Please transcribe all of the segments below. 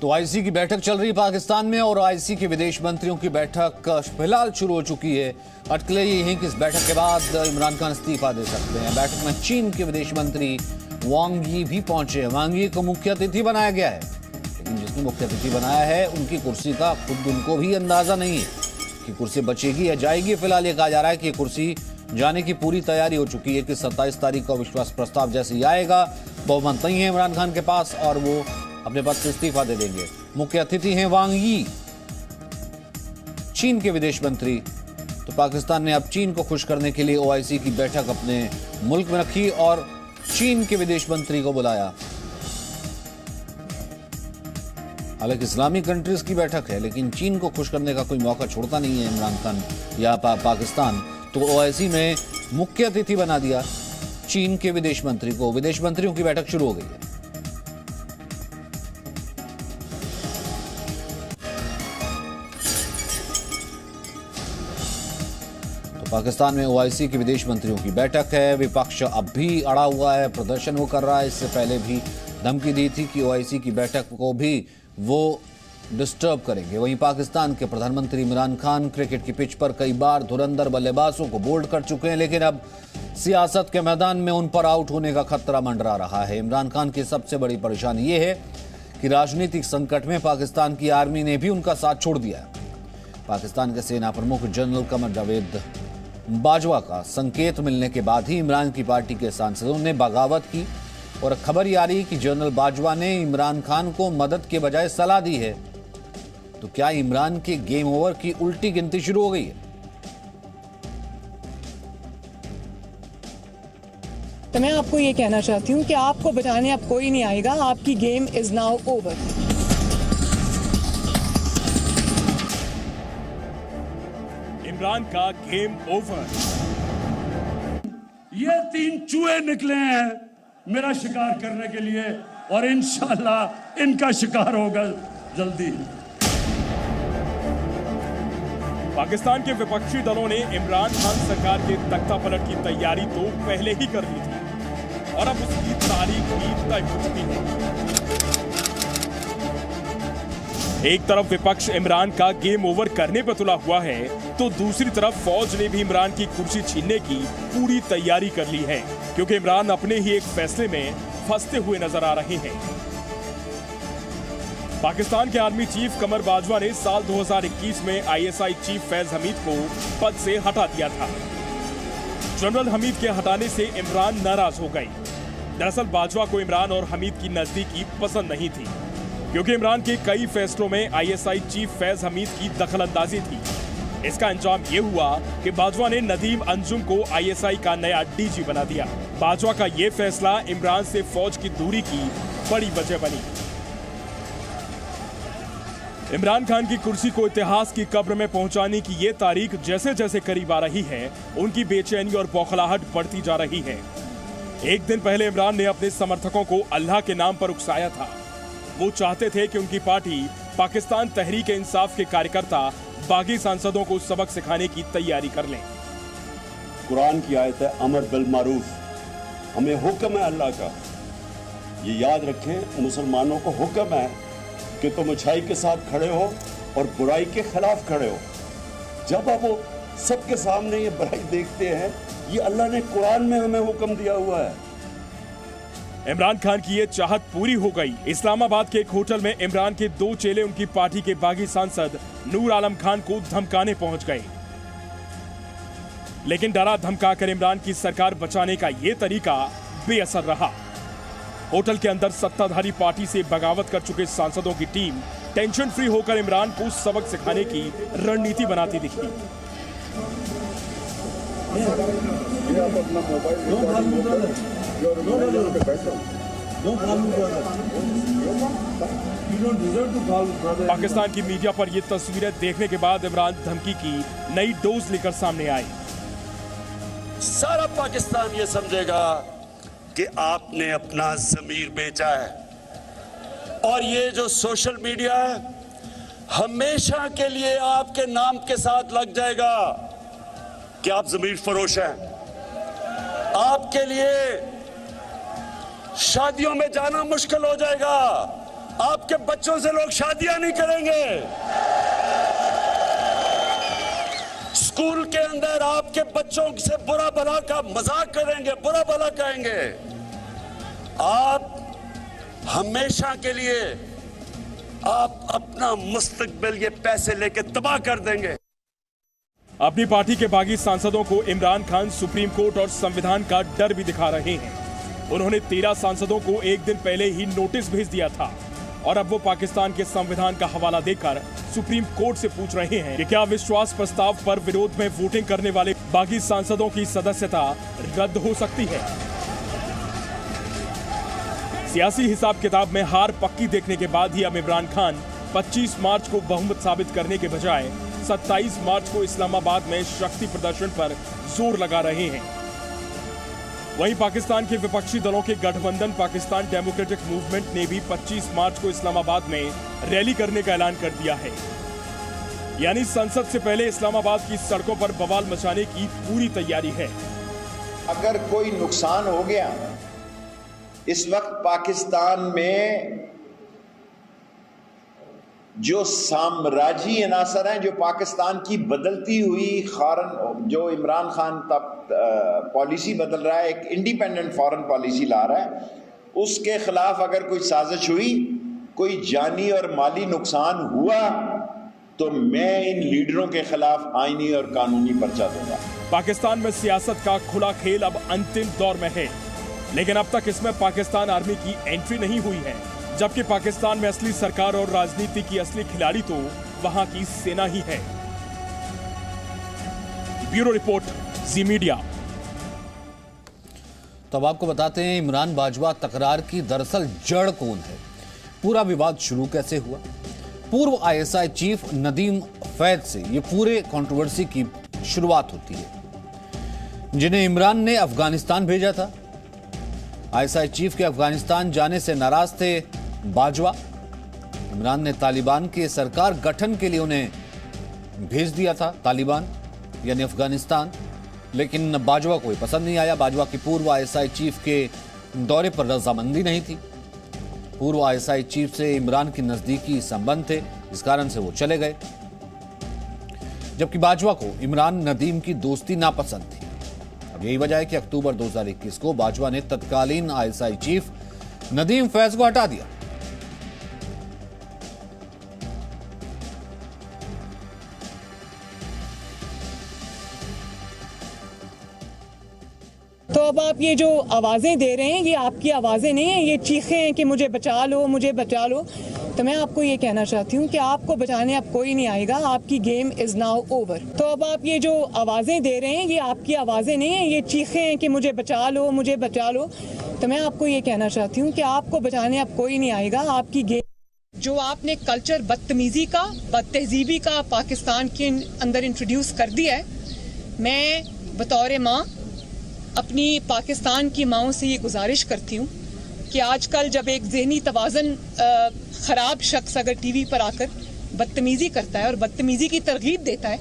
तो आईसी की बैठक चल रही है पाकिस्तान में और आईसी के विदेश मंत्रियों की बैठक फिलहाल शुरू हो चुकी है। अटकलें ये हैं कि इस बैठक के बाद इमरान खान इस्तीफा दे सकते हैं। बैठक में चीन के विदेश मंत्री वांग यी भी पहुंचे हैं। वांग यी को मुख्य अतिथि बनाया गया है, लेकिन जिसने मुख्य अतिथि बनाया है उनकी कुर्सी का खुद उनको भी अंदाजा नहीं है कि कुर्सी बचेगी या जाएगी। फिलहाल ये कहा जा रहा है कि कुर्सी जाने की पूरी तैयारी हो चुकी है कि 27 तारीख को विश्वास प्रस्ताव जैसे ही आएगा, बहुमत नहीं है इमरान खान के पास और वो अपने पद से इस्तीफा दे देंगे। मुख्य अतिथि हैं वांग यी, चीन के विदेश मंत्री। तो पाकिस्तान ने अब चीन को खुश करने के लिए ओआईसी की बैठक अपने मुल्क में रखी और चीन के विदेश मंत्री को बुलाया। हालांकि इस्लामी कंट्रीज की बैठक है, लेकिन चीन को खुश करने का कोई मौका छोड़ता नहीं है इमरान खान या पाकिस्तान। तो ओआईसी में मुख्य अतिथि बना दिया चीन के विदेश मंत्री को। विदेश मंत्रियों की बैठक शुरू हो गई है। पाकिस्तान में ओआईसी के विदेश मंत्रियों की बैठक है। विपक्ष अब भी अड़ा हुआ है, प्रदर्शन वो कर रहा है। इससे पहले भी धमकी दी थी कि ओआईसी की बैठक को भी वो डिस्टर्ब करेंगे। वहीं पाकिस्तान के प्रधानमंत्री इमरान खान क्रिकेट की पिच पर कई बार धुरंधर बल्लेबाजों को बोल्ड कर चुके हैं, लेकिन अब सियासत के मैदान में उन पर आउट होने का खतरा मंडरा रहा है। इमरान खान की सबसे बड़ी परेशानी ये है कि राजनीतिक संकट में पाकिस्तान की आर्मी ने भी उनका साथ छोड़ दिया है। पाकिस्तान के सेना प्रमुख जनरल कमर जावेद बाजवा का संकेत मिलने के बाद ही इमरान की पार्टी के सांसदों ने बगावत की और खबर ये आ रही कि जनरल बाजवा ने इमरान खान को मदद के बजाय सलाह दी है। तो क्या इमरान के गेम ओवर की उल्टी गिनती शुरू हो गई है? तो मैं आपको ये कहना चाहती हूं कि आपको बचाने अब कोई नहीं आएगा। आपकी game is now over. Imran का गेम ओवर। ये 3 चूहे निकले हैं मेरा शिकार करने के लिए और इंशाल्लाह इनका शिकार होगा जल्दी। पाकिस्तान के विपक्षी दलों ने इमरान खान सरकार के तख्ता पलट की तैयारी तो पहले ही कर ली थी और अब उसकी तारीख भी तय हो चुकी है। एक तरफ विपक्ष इमरान का गेम ओवर करने पर तुला हुआ है, तो दूसरी तरफ फौज ने भी इमरान की कुर्सी छीनने की पूरी तैयारी कर ली है, क्योंकि इमरान अपने ही एक फैसले में फंसते हुए नजर आ रहे हैं। पाकिस्तान के आर्मी चीफ कमर बाजवा ने साल 2021 में आईएसआई चीफ फैज हमीद को पद से हटा दिया था। जनरल हमीद के हटाने से इमरान नाराज हो गए। दरअसल बाजवा को इमरान और हमीद की नजदीकी पसंद नहीं थी, क्योंकि इमरान के कई फैसलों में आईएसआई चीफ फैज हमीद की दखलंदाजी थी। इसका अंजाम ये हुआ कि बाजवा ने नदीम अंजुम को आईएसआई का नया डीजी बना दिया। बाजवा का ये फैसला इमरान से फौज की दूरी की बड़ी वजह बनी। इमरान खान की कुर्सी को इतिहास की कब्र में पहुंचाने की ये तारीख जैसे जैसे करीब आ रही है, उनकी बेचैनी और बौखलाहट बढ़ती जा रही है। एक दिन पहले इमरान ने अपने समर्थकों को अल्लाह के नाम पर उकसाया था। वो चाहते थे कि उनकी पार्टी पाकिस्तान तहरीक इंसाफ के कार्यकर्ता बागी सांसदों को सबक सिखाने की तैयारी कर लें। कुरान की आयत है अमर बिल मारूफ, हमें हुक्म है अल्लाह का। ये याद रखें, मुसलमानों को हुक्म है कि तुम अच्छाई के साथ खड़े हो और बुराई के खिलाफ खड़े हो। जब अब वो सबके सामने ये बुराई देखते हैं, ये अल्लाह ने कुरान में हमें हुक्म दिया हुआ है। इमरान खान की ये चाहत पूरी हो गई। इस्लामाबाद के एक होटल में इमरान के 2 चेले उनकी पार्टी के बागी सांसद नूर आलम खान को धमकाने पहुंच गए, लेकिन डरा धमकाकर इमरान की सरकार बचाने का ये तरीका बेअसर रहा। होटल के अंदर सत्ताधारी पार्टी से बगावत कर चुके सांसदों की टीम टेंशन फ्री होकर इमरान को सबक सिखाने की रणनीति बनाती दिखी। पाकिस्तान की मीडिया पर ये तस्वीरें देखने के बाद इमरान धमकी की नई डोज लेकर सामने आए। सारा पाकिस्तान ये समझेगा कि आपने अपना ज़मीर बेचा है और ये जो सोशल मीडिया है हमेशा के लिए आपके नाम के साथ लग जाएगा कि आप ज़मीर फरोश हैं। आपके लिए शादियों में जाना मुश्किल हो जाएगा आपके बच्चों से लोग शादियां नहीं करेंगे। स्कूल के अंदर आपके बच्चों से बुरा भला का मजाक करेंगे, बुरा भला कहेंगे। आप हमेशा के लिए आप अपना मुस्तकबिल ये पैसे लेके तबाह कर देंगे। अपनी पार्टी के बागी सांसदों को इमरान खान सुप्रीम कोर्ट और संविधान का डर भी दिखा रहे हैं। उन्होंने 13 सांसदों को एक दिन पहले ही नोटिस भेज दिया था और अब वो पाकिस्तान के संविधान का हवाला देकर सुप्रीम कोर्ट से पूछ रहे हैं कि क्या विश्वास प्रस्ताव पर विरोध में वोटिंग करने वाले बागी सांसदों की सदस्यता रद्द हो सकती है। सियासी हिसाब किताब में हार पक्की देखने के बाद ही अब इमरान खान 25 मार्च को बहुमत साबित करने के बजाय 27 मार्च को इस्लामाबाद में शक्ति प्रदर्शन पर जोर लगा रहे हैं। वहीं पाकिस्तान के विपक्षी दलों के गठबंधन पाकिस्तान डेमोक्रेटिक मूवमेंट ने भी 25 मार्च को इस्लामाबाद में रैली करने का ऐलान कर दिया है। यानी संसद से पहले इस्लामाबाद की सड़कों पर बवाल मचाने की पूरी तैयारी है। अगर कोई नुकसान हो गया, इस वक्त पाकिस्तान में जो साम्राज्यी अनासर हैं, जो पाकिस्तान की बदलती हुई खारन, जो इमरान खान तब पॉलिसी बदल रहा है, एक इंडिपेंडेंट फॉरेन पॉलिसी ला रहा है, उसके खिलाफ अगर कोई साजिश हुई, कोई जानी और माली नुकसान हुआ, तो मैं इन लीडरों के खिलाफ आईनी और कानूनी पर्चा दूंगा। पाकिस्तान में सियासत का खुला खेल अब अंतिम दौर में है, लेकिन अब तक इसमें पाकिस्तान आर्मी की एंट्री नहीं हुई है, जबकि पाकिस्तान में असली सरकार और राजनीति की असली खिलाड़ी तो वहां की सेना ही है। ब्यूरो रिपोर्ट, जी मीडिया। तो अब आपको बताते हैं इमरान बाजवा तकरार की दरअसल जड़ कौन है, पूरा विवाद शुरू कैसे हुआ। पूर्व आईएसआई चीफ नदीम फैज से ये पूरे कंट्रोवर्सी की शुरुआत होती है, जिन्हें इमरान ने अफगानिस्तान भेजा था। आईएसआई चीफ के अफगानिस्तान जाने से नाराज थे बाजवा। इमरान ने तालिबान के सरकार गठन के लिए उन्हें भेज दिया था, तालिबान यानी अफगानिस्तान, लेकिन बाजवा को पसंद नहीं आया। बाजवा की पूर्व आईएसआई चीफ के दौरे पर रजामंदी नहीं थी। पूर्व आईएसआई चीफ से इमरान की नजदीकी संबंध थे, इस कारण से वो चले गए, जबकि बाजवा को इमरान नदीम की दोस्ती नापसंद थी। अब यही वजह है कि अक्टूबर 2021 को बाजवा ने तत्कालीन आईएसआई चीफ नदीम फैज को हटा दिया। तो अब आप ये जो आवाज़ें दे रहे हैं, ये आपकी आवाज़ें नहीं हैं, ये चीखें हैं कि मुझे बचा लो, मुझे बचा लो। तो मैं आपको ये कहना चाहती हूँ कि आपको बचाने अब कोई नहीं आएगा, आपकी गेम इज़ नाउ ओवर। तो अब आप ये जो आवाज़ें दे रहे हैं, ये आपकी आवाज़ें नहीं हैं, ये चीखें हैं कि मुझे बचा लो, मुझे बचा लो। तो मैं आपको ये कहना चाहती हूँ कि आपको बचाने अब कोई नहीं आएगा, आपकी गेम। जो आपने कल्चर बदतमीज़ी का, बदतहजीबी का पाकिस्तान के अंदर इंट्रोड्यूस कर दिया है, मैं बतौर माँ अपनी पाकिस्तान की माओं से ये गुजारिश करती हूँ कि आजकल जब एक ज़हनी तवाज़न ख़राब शख्स अगर टीवी पर आकर बदतमीज़ी करता है और बदतमीज़ी की तरगीब देता है,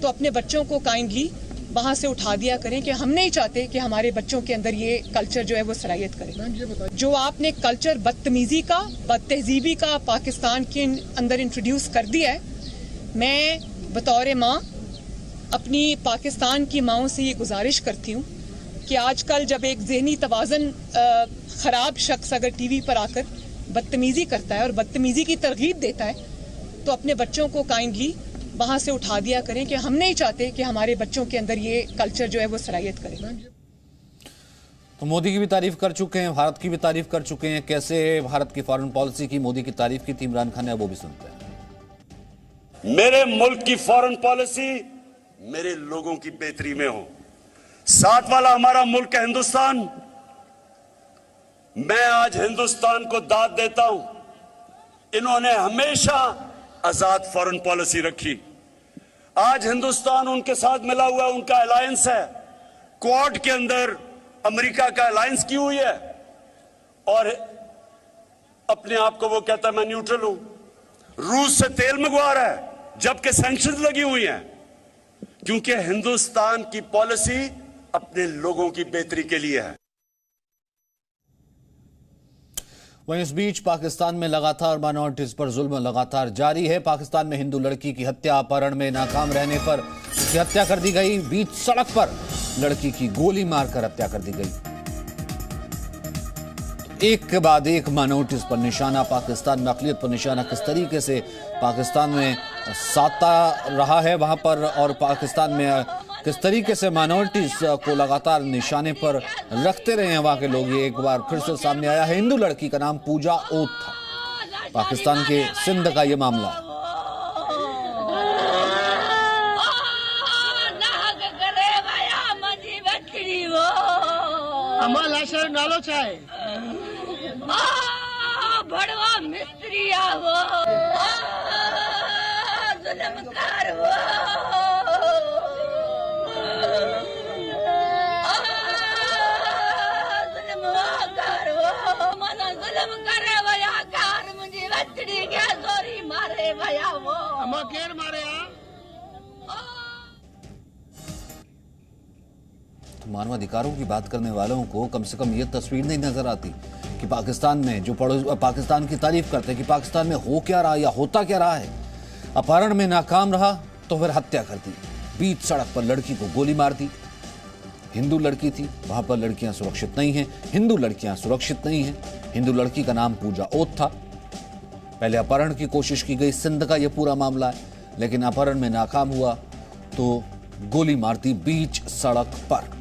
तो अपने बच्चों को काइंडली वहाँ से उठा दिया करें कि हम नहीं चाहते कि हमारे बच्चों के अंदर ये कल्चर जो है वो सरायत करे। जो आपने कल्चर बदतमीज़ी का, बदतहजीबी का पाकिस्तान के अंदर इंट्रोड्यूस कर दिया है, मैं बतौर माँ अपनी पाकिस्तान की माओं से ये गुजारिश करती हूँ कि आजकल जब एक ज़हनी तवाज़न ख़राब शख्स अगर टीवी पर आकर बदतमीज़ी करता है और बदतमीज़ी की तरगीब देता है, तो अपने बच्चों को काइंडली वहाँ से उठा दिया करें कि हम नहीं चाहते कि हमारे बच्चों के अंदर ये कल्चर जो है वो सरायत करे। तो मोदी की भी तारीफ कर चुके हैं, भारत की भी तारीफ कर चुके हैं। कैसे भारत की फॉरेन पॉलिसी की मोदी की तारीफ की थी इमरान खान ने, वो भी सुनते हैं। मेरे मुल्क की फॉरेन पॉलिसी मेरे लोगों की बेहतरी में हो। साथ वाला हमारा मुल्क है हिंदुस्तान। मैं आज हिंदुस्तान को दाद देता हूं, इन्होंने हमेशा आजाद फॉरेन पॉलिसी रखी। आज हिंदुस्तान उनके साथ मिला हुआ, उनका अलायंस है। क्वाड के अंदर अमेरिका का अलायंस की हुई है और अपने आप को वो कहता है मैं न्यूट्रल हूं। रूस से तेल मंगवा रहा है जबकि सैंक्शंस लगी हुई हैं, क्योंकि हिंदुस्तान की पॉलिसी अपने लोगों की बेहतरी के लिए है। वहीं इस बीच पाकिस्तान में लगातार माइनॉरिटीज पर जुल्म लगातार जारी है। पाकिस्तान में हिंदू लड़की की हत्या, अपहरण में नाकाम रहने पर उसकी हत्या कर दी गई। बीच सड़क पर लड़की की गोली मारकर हत्या कर दी गई। एक के बाद एक माइनॉरिटीज पर निशाना, पाकिस्तान में अक़लियत पर निशाना किस तरीके से पाकिस्तान में साता रहा है वहां पर, और पाकिस्तान में किस तरीके से माइनॉरिटीज को लगातार निशाने पर रखते रहे हैं वहां के लोग, ये एक बार फिर से सामने आया है। हिंदू लड़की का नाम पूजा ओत था। पाकिस्तान के सिंध का ये मामला है। नालो चाहे बड़वा मिस्त्री आवो जुल्मकार वो जुल्मकार वो मना जुल्म करे वया कार मुझी बचड़ी के जोरी मारे वया वो अम्मा केर मारे मानवाधिकारों की बात करने वालों को कम से कम ये तस्वीर नहीं नजर आती कि पाकिस्तान में जो पाकिस्तान की तारीफ करते हैं कि पाकिस्तान में हो क्या रहा या होता क्या रहा है। अपहरण में नाकाम रहा तो फिर हत्या कर दी, बीच सड़क पर लड़की को गोली मार दी। हिंदू लड़की थी, वहां पर लड़कियां सुरक्षित नहीं हैं, हिंदू लड़कियां सुरक्षित नहीं हैं। हिंदू लड़की का नाम पूजा ओत था। पहले अपहरण की कोशिश की गई, सिंध का यह पूरा मामला है, लेकिन अपहरण में नाकाम हुआ तो गोली मारती बीच सड़क पर।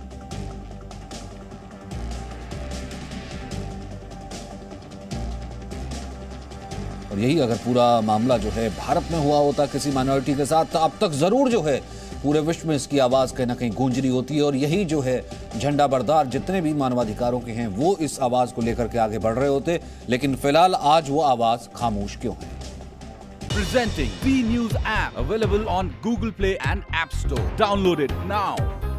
और यही अगर पूरा मामला जो है भारत में हुआ होता किसी माइनॉरिटी के साथ, तो अब तक जरूर जो है पूरे विश्व में इसकी आवाज कहीं ना कहीं गूंज रही होती है। और यही जो है झंडा बरदार जितने भी मानवाधिकारों के हैं वो इस आवाज को लेकर के आगे बढ़ रहे होते, लेकिन फिलहाल आज वो आवाज खामोश क्यों है। Presenting B News app available on Google Play and App Store. Download it now.